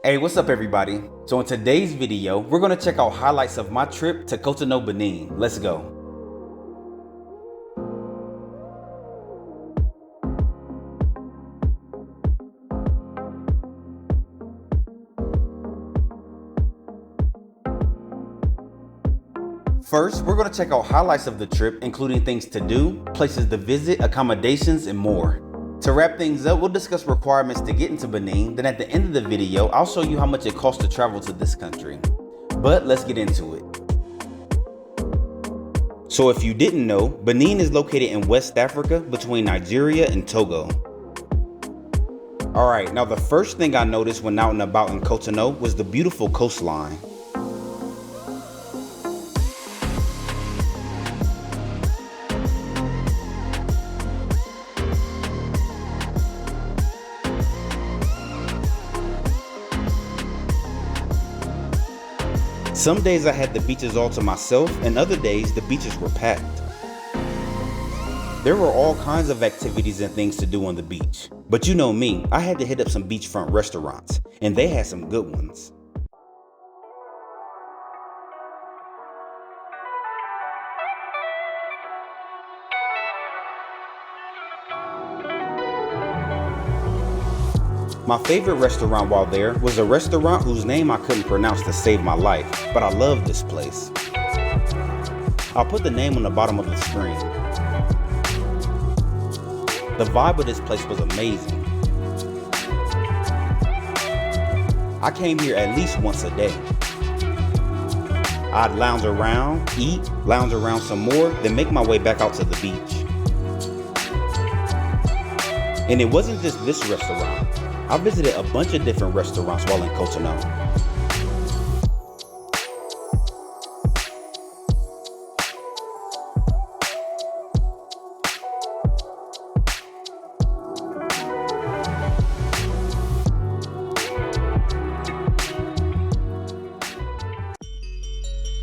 Hey, what's up everybody? So in today's video, we're going to check out highlights of my trip to Cotonou, Benin. Let's go. First, we're going to check out highlights of the trip, including things to do, places to visit, accommodations, and more. To wrap things up, we'll discuss requirements to get into Benin, then at the end of the video, I'll show you how much it costs to travel to this country. But let's get into it. So if you didn't know, Benin is located in West Africa between Nigeria and Togo. Alright, now the first thing I noticed when out and about in Cotonou was the beautiful coastline. Some days I had the beaches all to myself, and other days the beaches were packed. There were all kinds of activities and things to do on the beach. But you know me, I had to hit up some beachfront restaurants, and they had some good ones. My favorite restaurant while there was a restaurant whose name I couldn't pronounce to save my life, but I loved this place. I'll put the name on the bottom of the screen. The vibe of this place was amazing. I came here at least once a day. I'd lounge around, eat, lounge around some more, then make my way back out to the beach. And it wasn't just this restaurant. I visited a bunch of different restaurants while in Cotonou.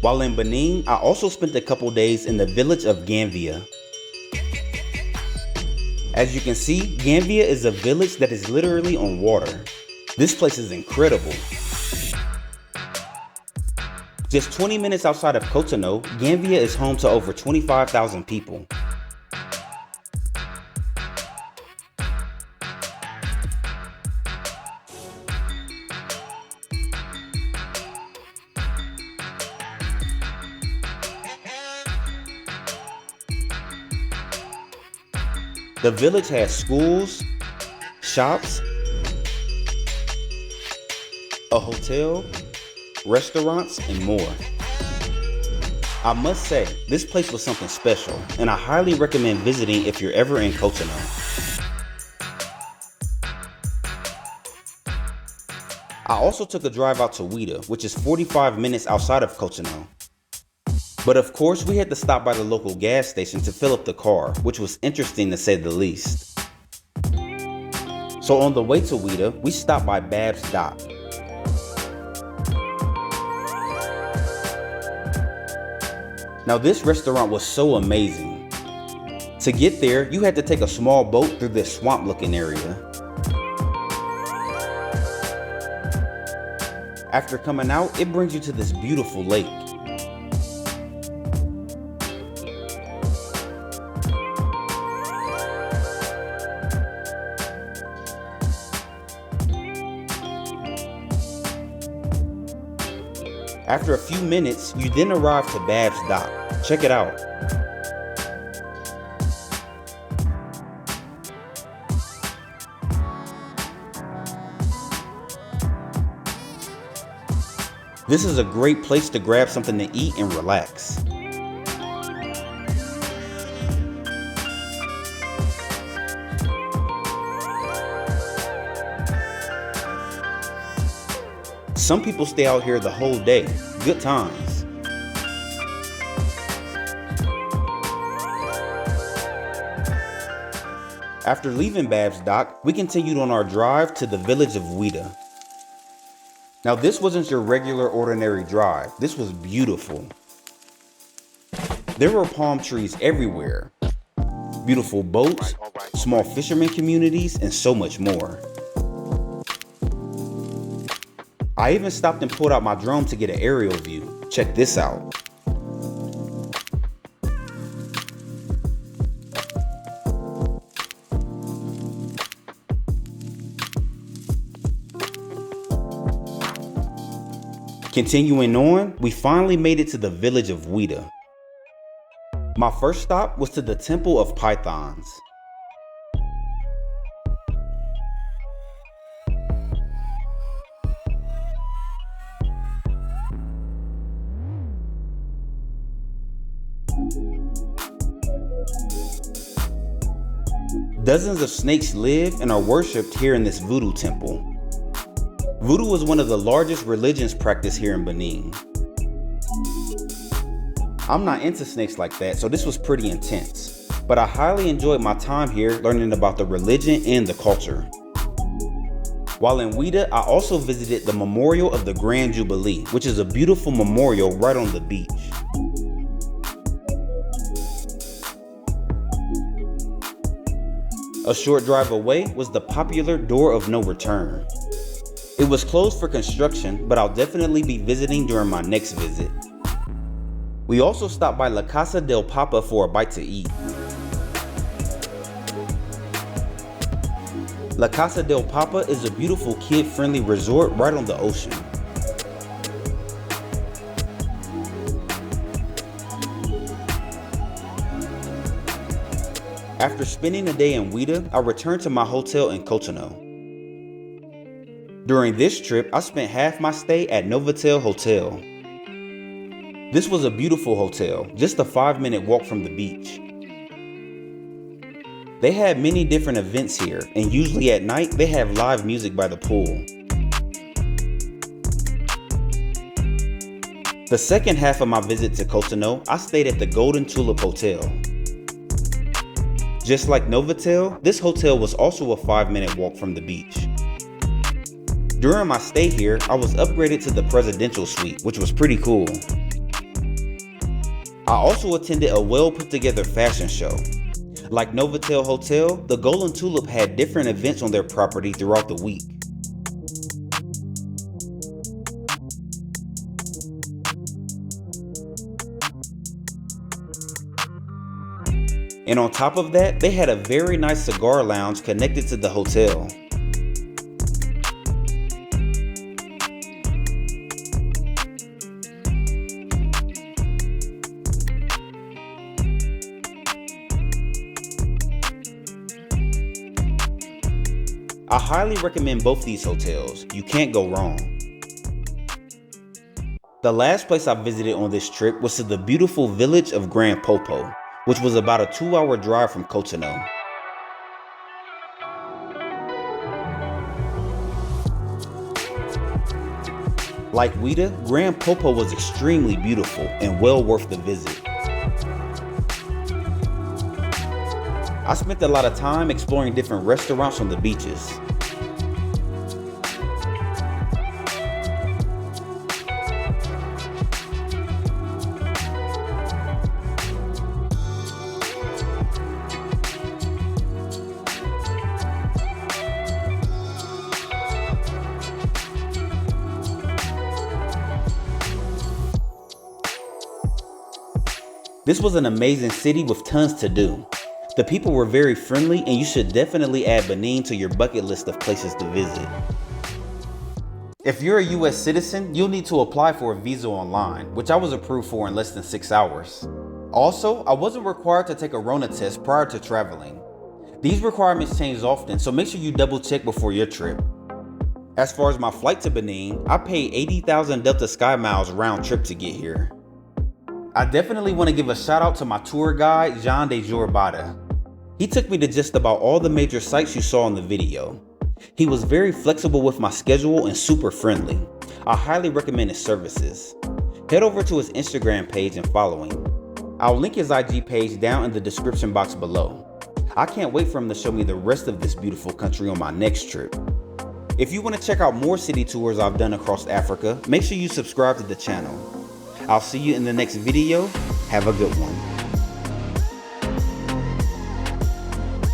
While in Benin, I also spent a couple days in the village of Gambia. As you can see, Gambia is a village that is literally on water. This place is incredible. Just 20 minutes outside of Cotonou, Gambia is home to over 25,000 people. The village has schools, shops, a hotel, restaurants, and more. I must say, this place was something special, and I highly recommend visiting if you're ever in Cotonou. I also took a drive out to Wida, which is 45 minutes outside of Cotonou. But of course, we had to stop by the local gas station to fill up the car, which was interesting to say the least. So on the way to Wida, we stopped by Bab's Dock. Now this restaurant was so amazing. To get there, you had to take a small boat through this swamp looking area. After coming out, it brings you to this beautiful lake. After a few minutes, you then arrive to Bab's Dock. Check it out. This is a great place to grab something to eat and relax. Some people stay out here the whole day. Good times. After leaving Bab's Dock, we continued on our drive to the village of Wida. Now this wasn't your regular ordinary drive. This was beautiful. There were palm trees everywhere, beautiful boats, small fishermen communities, and so much more. I even stopped and pulled out my drone to get an aerial view. Check this out. Continuing on, we finally made it to the village of Wida. My first stop was to the Temple of Pythons. Dozens of snakes live and are worshipped here in this voodoo temple. Voodoo is one of the largest religions practiced here in Benin. I'm not into snakes like that, so this was pretty intense. But I highly enjoyed my time here learning about the religion and the culture. While in Wida, I also visited the Memorial of the Grand Jubilee, which is a beautiful memorial right on the beach. A short drive away was the popular Door of No Return. It was closed for construction, but I'll definitely be visiting during my next visit. We also stopped by La Casa del Papa for a bite to eat. La Casa del Papa is a beautiful kid-friendly resort right on the ocean. After spending a day in Wida, I returned to my hotel in Cotonou. During this trip, I spent half my stay at Novotel Hotel. This was a beautiful hotel, just a 5-minute walk from the beach. They had many different events here, and usually at night, they have live music by the pool. The second half of my visit to Cotonou, I stayed at the Tulip Hotel. Just like Novotel, this hotel was also a 5-minute walk from the beach. During my stay here, I was upgraded to the presidential suite, which was pretty cool. I also attended a well put together fashion show. Like Novotel Hotel, the Golden Tulip had different events on their property throughout the week. And on top of that, they had a very nice cigar lounge connected to the hotel. I highly recommend both these hotels. You can't go wrong. The last place I visited on this trip was to the beautiful village of Grand Popo, which was about a 2-hour drive from Cotonou. Like Wida, Grand Popo was extremely beautiful and well worth the visit. I spent a lot of time exploring different restaurants on the beaches. This was an amazing city with tons to do. The people were very friendly, and you should definitely add Benin to your bucket list of places to visit. If you're a US citizen, you'll need to apply for a visa online, which I was approved for in less than 6 hours. Also, I wasn't required to take a Rona test prior to traveling. These requirements change often, so make sure you double check before your trip. As far as my flight to Benin, I paid 80,000 Delta Sky Miles round trip to get here. I definitely want to give a shout out to my tour guide, Jean de Jourbada. He took me to just about all the major sites you saw in the video. He was very flexible with my schedule and super friendly. I highly recommend his services. Head over to his Instagram page and follow him. I'll link his IG page down in the description box below. I can't wait for him to show me the rest of this beautiful country on my next trip. If you want to check out more city tours I've done across Africa, make sure you subscribe to the channel. I'll see you in the next video. Have a good one.